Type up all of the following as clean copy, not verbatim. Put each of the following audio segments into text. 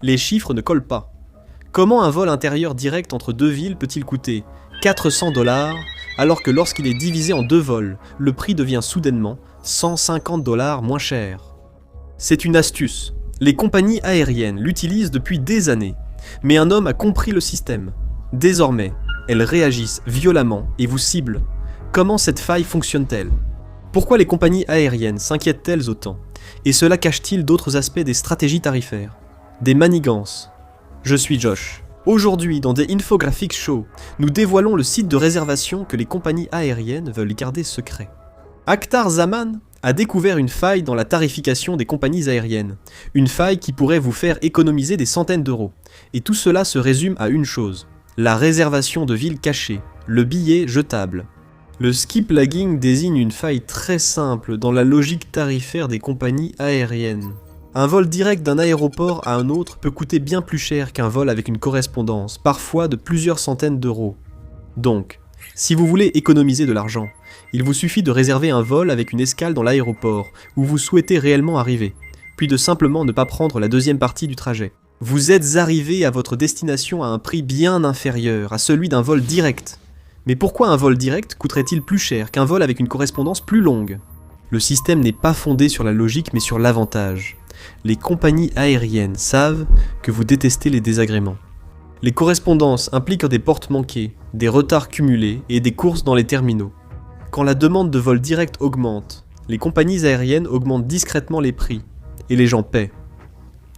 Les chiffres ne collent pas. Comment un vol intérieur direct entre deux villes peut-il coûter 400 $ alors que lorsqu'il est divisé en deux vols, le prix devient soudainement 150 $ moins cher? C'est une astuce. Les compagnies aériennes l'utilisent depuis des années. Mais un homme a compris le système. Désormais, elles réagissent violemment et vous ciblent. Comment cette faille fonctionne-t-elle? Pourquoi les compagnies aériennes s'inquiètent-elles autant? Et cela cache-t-il d'autres aspects des stratégies tarifaires? Des manigances? Je suis Josh. Aujourd'hui, dans des Infographics Show, nous dévoilons le site de réservation que les compagnies aériennes veulent garder secret. Akhtar Zaman a découvert une faille dans la tarification des compagnies aériennes. Une faille qui pourrait vous faire économiser des centaines d'euros. Et tout cela se résume à une chose: la réservation de villes cachées, le billet jetable. Le skip lagging désigne une faille très simple dans la logique tarifaire des compagnies aériennes. Un vol direct d'un aéroport à un autre peut coûter bien plus cher qu'un vol avec une correspondance, parfois de plusieurs centaines d'euros. Donc, si vous voulez économiser de l'argent, il vous suffit de réserver un vol avec une escale dans l'aéroport où vous souhaitez réellement arriver, puis de simplement ne pas prendre la deuxième partie du trajet. Vous êtes arrivé à votre destination à un prix bien inférieur à celui d'un vol direct. Mais pourquoi un vol direct coûterait-il plus cher qu'un vol avec une correspondance plus longue? Le système n'est pas fondé sur la logique mais sur l'avantage. Les compagnies aériennes savent que vous détestez les désagréments. Les correspondances impliquent des portes manquées, des retards cumulés et des courses dans les terminaux. Quand la demande de vol direct augmente, les compagnies aériennes augmentent discrètement les prix, et les gens paient.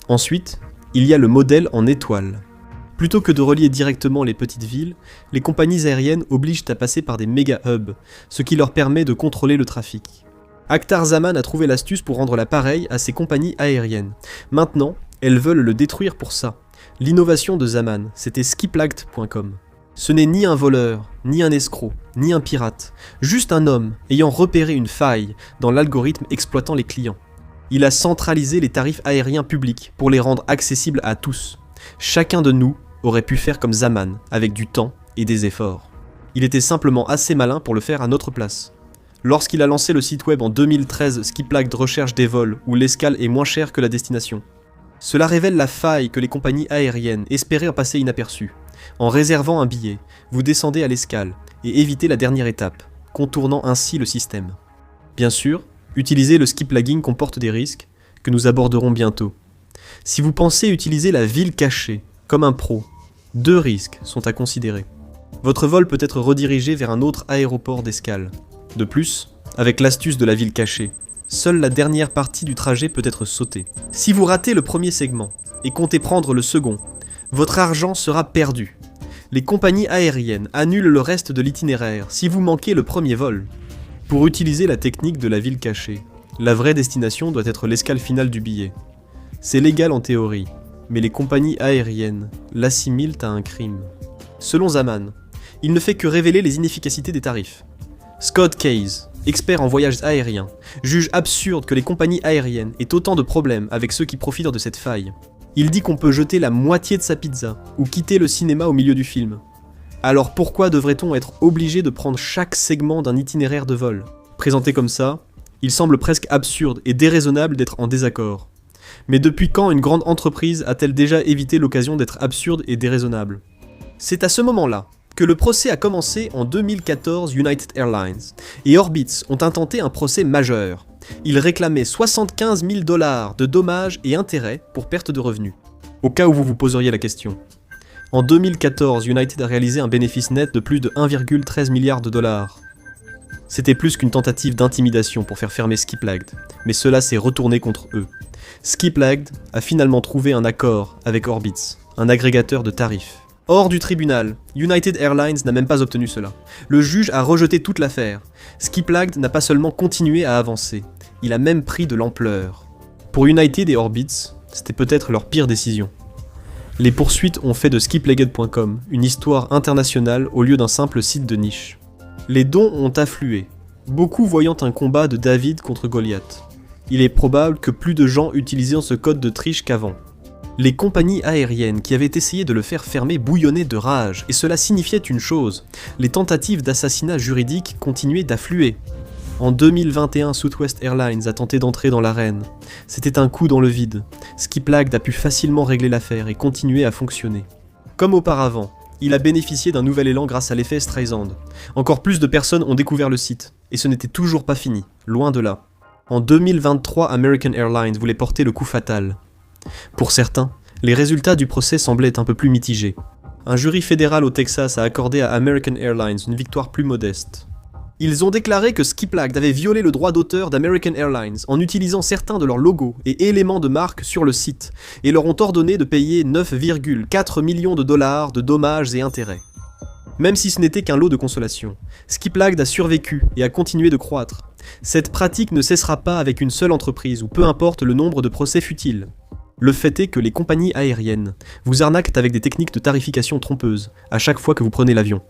Ensuite, il y a le modèle en étoile. Plutôt que de relier directement les petites villes, les compagnies aériennes obligent à passer par des méga-hubs, ce qui leur permet de contrôler le trafic. Akhtar Zaman a trouvé l'astuce pour rendre la pareille à ces compagnies aériennes. Maintenant, elles veulent le détruire pour ça. L'innovation de Zaman, c'était skiplagged.com. Ce n'est ni un voleur, ni un escroc, ni un pirate, juste un homme ayant repéré une faille dans l'algorithme exploitant les clients. Il a centralisé les tarifs aériens publics pour les rendre accessibles à tous. Chacun de nous aurait pu faire comme Zaman, avec du temps et des efforts. Il était simplement assez malin pour le faire à notre place. Lorsqu'il a lancé le site web en 2013 Skiplagged recherche des vols où l'escale est moins chère que la destination. Cela révèle la faille que les compagnies aériennes espéraient passer inaperçue. En réservant un billet, vous descendez à l'escale et évitez la dernière étape, contournant ainsi le système. Bien sûr, utiliser le skip lagging comporte des risques que nous aborderons bientôt. Si vous pensez utiliser la ville cachée comme un pro, deux risques sont à considérer. Votre vol peut être redirigé vers un autre aéroport d'escale. De plus, avec l'astuce de la ville cachée, seule la dernière partie du trajet peut être sautée. Si vous ratez le premier segment et comptez prendre le second, votre argent sera perdu. Les compagnies aériennes annulent le reste de l'itinéraire si vous manquez le premier vol. Pour utiliser la technique de la ville cachée, la vraie destination doit être l'escale finale du billet. C'est légal en théorie, mais les compagnies aériennes l'assimilent à un crime. Selon Zaman, il ne fait que révéler les inefficacités des tarifs. Scott Case, expert en voyages aériens, juge absurde que les compagnies aériennes aient autant de problèmes avec ceux qui profitent de cette faille. Il dit qu'on peut jeter la moitié de sa pizza ou quitter le cinéma au milieu du film. Alors pourquoi devrait-on être obligé de prendre chaque segment d'un itinéraire de vol? Présenté comme ça, il semble presque absurde et déraisonnable d'être en désaccord. Mais depuis quand une grande entreprise a-t-elle déjà évité l'occasion d'être absurde et déraisonnable? C'est à ce moment-là que le procès a commencé en 2014 United Airlines, et Orbitz ont intenté un procès majeur. Ils réclamaient 75 000 $ de dommages et intérêts pour perte de revenus. Au cas où vous vous poseriez la question. En 2014, United a réalisé un bénéfice net de plus de 1,13 milliard $. C'était plus qu'une tentative d'intimidation pour faire fermer Skiplagged, mais cela s'est retourné contre eux. Skiplagged a finalement trouvé un accord avec Orbitz, un agrégateur de tarifs. Hors du tribunal, United Airlines n'a même pas obtenu cela. Le juge a rejeté toute l'affaire. Skiplagged n'a pas seulement continué à avancer, il a même pris de l'ampleur. Pour United et Orbitz, c'était peut-être leur pire décision. Les poursuites ont fait de skiplagged.com une histoire internationale au lieu d'un simple site de niche. Les dons ont afflué, beaucoup voyant un combat de David contre Goliath. Il est probable que plus de gens utilisaient ce code de triche qu'avant. Les compagnies aériennes qui avaient essayé de le faire fermer bouillonnaient de rage, et cela signifiait une chose, les tentatives d'assassinat juridique continuaient d'affluer. En 2021, Southwest Airlines a tenté d'entrer dans l'arène. C'était un coup dans le vide. Skiplagd a pu facilement régler l'affaire et continuer à fonctionner. Comme auparavant, il a bénéficié d'un nouvel élan grâce à l'effet Streisand. Encore plus de personnes ont découvert le site. Et ce n'était toujours pas fini, loin de là. En 2023, American Airlines voulait porter le coup fatal. Pour certains, les résultats du procès semblaient un peu plus mitigés. Un jury fédéral au Texas a accordé à American Airlines une victoire plus modeste. Ils ont déclaré que Skiplagd avait violé le droit d'auteur d'American Airlines en utilisant certains de leurs logos et éléments de marque sur le site, et leur ont ordonné de payer 9,4 millions de dollars de dommages et intérêts. Même si ce n'était qu'un lot de consolation, Skiplagd a survécu et a continué de croître. Cette pratique ne cessera pas avec une seule entreprise, ou peu importe le nombre de procès futiles. Le fait est que les compagnies aériennes vous arnaquent avec des techniques de tarification trompeuses à chaque fois que vous prenez l'avion.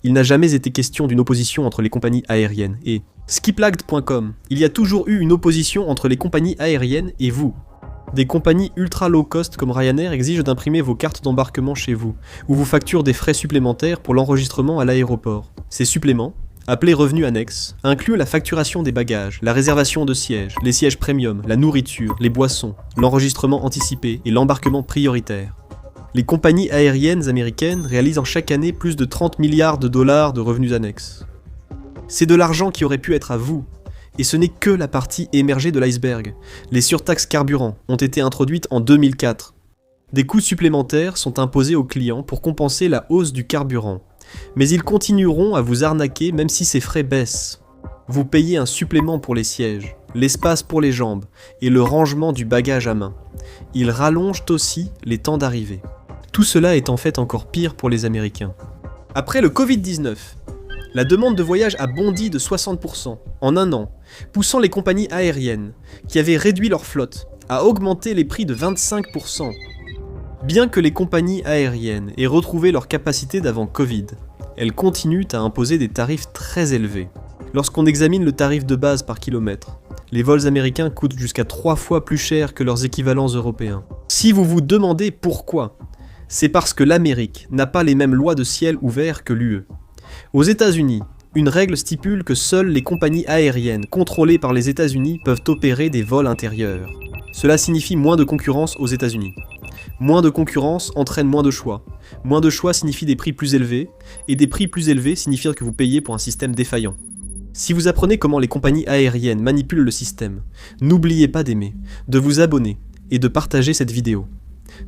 Il n'a jamais été question d'une opposition entre les compagnies aériennes et Skiplagd.com, il y a toujours eu une opposition entre les compagnies aériennes et vous. Des compagnies ultra low cost comme Ryanair exigent d'imprimer vos cartes d'embarquement chez vous, ou vous facturent des frais supplémentaires pour l'enregistrement à l'aéroport. Ces suppléments, appelés revenus annexes, incluent la facturation des bagages, la réservation de sièges, les sièges premium, la nourriture, les boissons, l'enregistrement anticipé et l'embarquement prioritaire. Les compagnies aériennes américaines réalisent en chaque année plus de 30 milliards de dollars de revenus annexes. C'est de l'argent qui aurait pu être à vous, et ce n'est que la partie émergée de l'iceberg. Les surtaxes carburant ont été introduites en 2004. Des coûts supplémentaires sont imposés aux clients pour compenser la hausse du carburant, mais ils continueront à vous arnaquer même si ces frais baissent. Vous payez un supplément pour les sièges, l'espace pour les jambes et le rangement du bagage à main. Ils rallongent aussi les temps d'arrivée. Tout cela est en fait encore pire pour les Américains. Après le Covid-19, la demande de voyage a bondi de 60% en un an, poussant les compagnies aériennes, qui avaient réduit leur flotte, à augmenter les prix de 25%. Bien que les compagnies aériennes aient retrouvé leur capacité d'avant Covid, elles continuent à imposer des tarifs très élevés. Lorsqu'on examine le tarif de base par kilomètre, les vols américains coûtent jusqu'à 3 fois plus cher que leurs équivalents européens. Si vous vous demandez pourquoi, c'est parce que l'Amérique n'a pas les mêmes lois de ciel ouvert que l'UE. Aux États-Unis, une règle stipule que seules les compagnies aériennes contrôlées par les États-Unis peuvent opérer des vols intérieurs. Cela signifie moins de concurrence aux États-Unis. Moins de concurrence entraîne moins de choix. Moins de choix signifie des prix plus élevés, et des prix plus élevés signifient que vous payez pour un système défaillant. Si vous apprenez comment les compagnies aériennes manipulent le système, n'oubliez pas d'aimer, de vous abonner et de partager cette vidéo.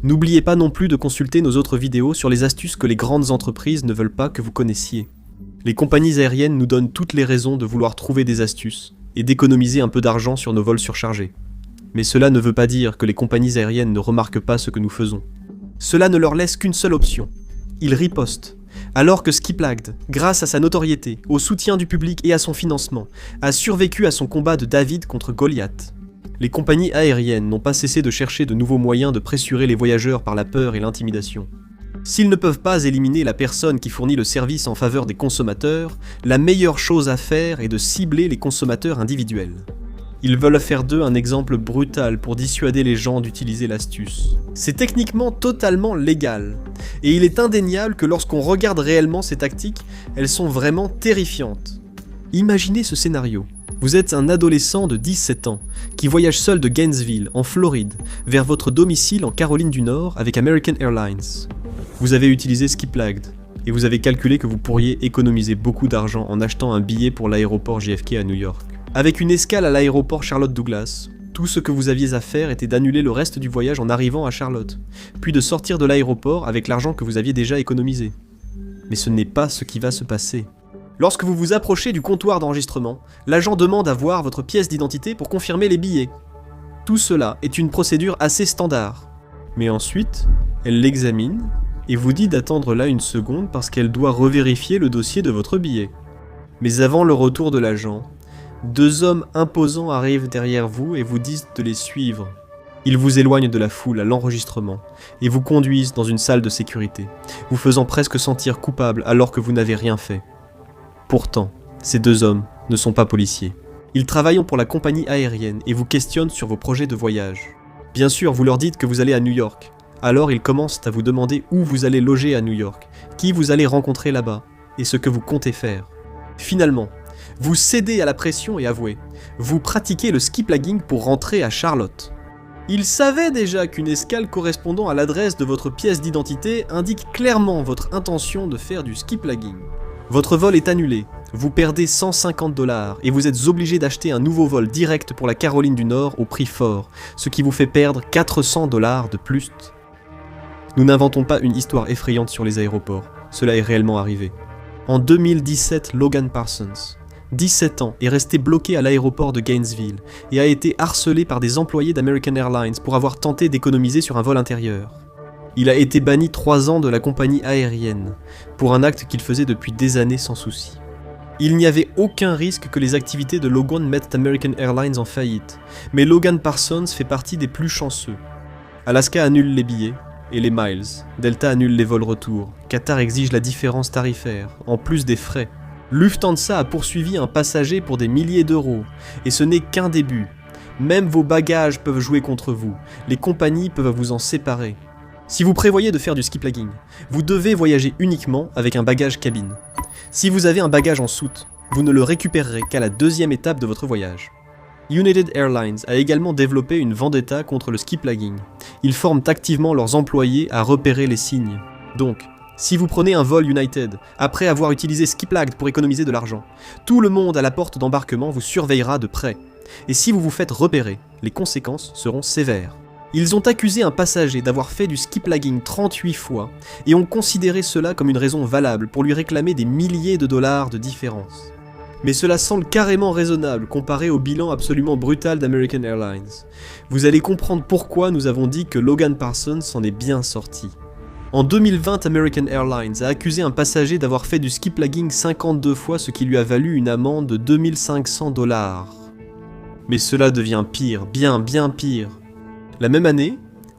N'oubliez pas non plus de consulter nos autres vidéos sur les astuces que les grandes entreprises ne veulent pas que vous connaissiez. Les compagnies aériennes nous donnent toutes les raisons de vouloir trouver des astuces et d'économiser un peu d'argent sur nos vols surchargés. Mais cela ne veut pas dire que les compagnies aériennes ne remarquent pas ce que nous faisons. Cela ne leur laisse qu'une seule option. Ils ripostent. Alors que Skiplagd, grâce à sa notoriété, au soutien du public et à son financement, a survécu à son combat de David contre Goliath. Les compagnies aériennes n'ont pas cessé de chercher de nouveaux moyens de pressurer les voyageurs par la peur et l'intimidation. S'ils ne peuvent pas éliminer la personne qui fournit le service en faveur des consommateurs, la meilleure chose à faire est de cibler les consommateurs individuels. Ils veulent faire d'eux un exemple brutal pour dissuader les gens d'utiliser l'astuce. C'est techniquement totalement légal, et il est indéniable que lorsqu'on regarde réellement ces tactiques, elles sont vraiment terrifiantes. Imaginez ce scénario. Vous êtes un adolescent de 17 ans qui voyage seul de Gainesville, en Floride, vers votre domicile en Caroline du Nord avec American Airlines. Vous avez utilisé Skiplagd, et vous avez calculé que vous pourriez économiser beaucoup d'argent en achetant un billet pour l'aéroport JFK à New York. Avec une escale à l'aéroport Charlotte Douglas, tout ce que vous aviez à faire était d'annuler le reste du voyage en arrivant à Charlotte, puis de sortir de l'aéroport avec l'argent que vous aviez déjà économisé. Mais ce n'est pas ce qui va se passer. Lorsque vous vous approchez du comptoir d'enregistrement, l'agent demande à voir votre pièce d'identité pour confirmer les billets. Tout cela est une procédure assez standard. Mais ensuite, elle l'examine et vous dit d'attendre là une seconde parce qu'elle doit revérifier le dossier de votre billet. Mais avant le retour de l'agent, 2 hommes imposants arrivent derrière vous et vous disent de les suivre. Ils vous éloignent de la foule à l'enregistrement et vous conduisent dans une salle de sécurité, vous faisant presque sentir coupable alors que vous n'avez rien fait. Pourtant, ces 2 hommes ne sont pas policiers. Ils travaillent pour la compagnie aérienne et vous questionnent sur vos projets de voyage. Bien sûr, vous leur dites que vous allez à New York. Alors ils commencent à vous demander où vous allez loger à New York, qui vous allez rencontrer là-bas et ce que vous comptez faire. Finalement, Vous cédez à la pression et avouez. Vous pratiquez le skiplagging pour rentrer à Charlotte. Il savait déjà qu'une escale correspondant à l'adresse de votre pièce d'identité indique clairement votre intention de faire du skiplagging. Votre vol est annulé, vous perdez 150 $ et vous êtes obligé d'acheter un nouveau vol direct pour la Caroline du Nord au prix fort, ce qui vous fait perdre 400 $ de plus. Nous n'inventons pas une histoire effrayante sur les aéroports, cela est réellement arrivé. En 2017, Logan Parsons, 17 ans, est resté bloqué à l'aéroport de Gainesville et a été harcelé par des employés d'American Airlines pour avoir tenté d'économiser sur un vol intérieur. Il a été banni 3 ans de la compagnie aérienne, pour un acte qu'il faisait depuis des années sans souci. Il n'y avait aucun risque que les activités de Logan mettent American Airlines en faillite, mais Logan Parsons fait partie des plus chanceux. Alaska annule les billets et les miles, Delta annule les vols retour, Qatar exige la différence tarifaire, en plus des frais. Lufthansa a poursuivi un passager pour des milliers d'euros, et ce n'est qu'un début. Même vos bagages peuvent jouer contre vous, les compagnies peuvent vous en séparer. Si vous prévoyez de faire du skiplagging, vous devez voyager uniquement avec un bagage cabine. Si vous avez un bagage en soute, vous ne le récupérerez qu'à la deuxième étape de votre voyage. United Airlines a également développé une vendetta contre le skiplagging. Ils forment activement leurs employés à repérer les signes. Donc, si vous prenez un vol United, après avoir utilisé Skiplagged pour économiser de l'argent, tout le monde à la porte d'embarquement vous surveillera de près. Et si vous vous faites repérer, les conséquences seront sévères. Ils ont accusé un passager d'avoir fait du skiplagging 38 fois et ont considéré cela comme une raison valable pour lui réclamer des milliers de dollars de différence. Mais cela semble carrément raisonnable comparé au bilan absolument brutal d'American Airlines. Vous allez comprendre pourquoi nous avons dit que Logan Parsons s'en est bien sorti. En 2020, American Airlines a accusé un passager d'avoir fait du skiplagging 52 fois, ce qui lui a valu une amende de 2500 $. Mais cela devient pire, bien pire. La même année,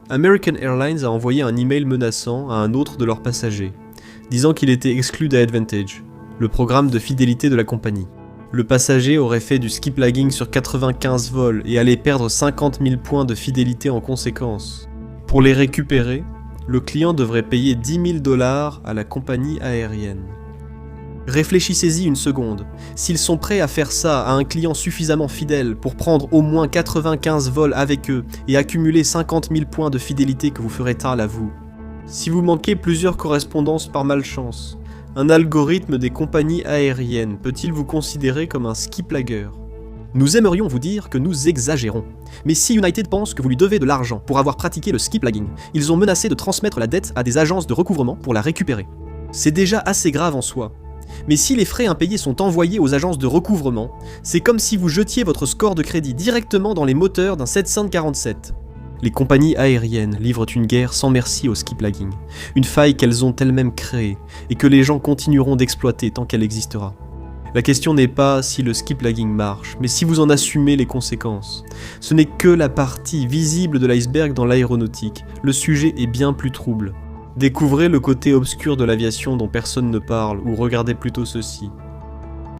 American Airlines a envoyé un email menaçant à un autre de leurs passagers, disant qu'il était exclu d'AAdvantage, le programme de fidélité de la compagnie. Le passager aurait fait du skiplagging sur 95 vols et allait perdre 50 000 points de fidélité en conséquence. Pour les récupérer, le client devrait payer 10 000 $ à la compagnie aérienne. Réfléchissez-y une seconde. S'ils sont prêts à faire ça à un client suffisamment fidèle pour prendre au moins 95 vols avec eux et accumuler 50 000 points de fidélité que vous ferez tal à vous. Si vous manquez plusieurs correspondances par malchance, un algorithme des compagnies aériennes peut-il vous considérer comme un skiplagger ? Nous aimerions vous dire que nous exagérons. Mais si United pense que vous lui devez de l'argent pour avoir pratiqué le skiplagging, ils ont menacé de transmettre la dette à des agences de recouvrement pour la récupérer. C'est déjà assez grave en soi. Mais si les frais impayés sont envoyés aux agences de recouvrement, c'est comme si vous jetiez votre score de crédit directement dans les moteurs d'un 747. Les compagnies aériennes livrent une guerre sans merci au skiplagging, une faille qu'elles ont elles-mêmes créée et que les gens continueront d'exploiter tant qu'elle existera. La question n'est pas si le skiplagging marche, mais si vous en assumez les conséquences. Ce n'est que la partie visible de l'iceberg dans l'aéronautique, le sujet est bien plus trouble. Découvrez le côté obscur de l'aviation dont personne ne parle, ou regardez plutôt ceci.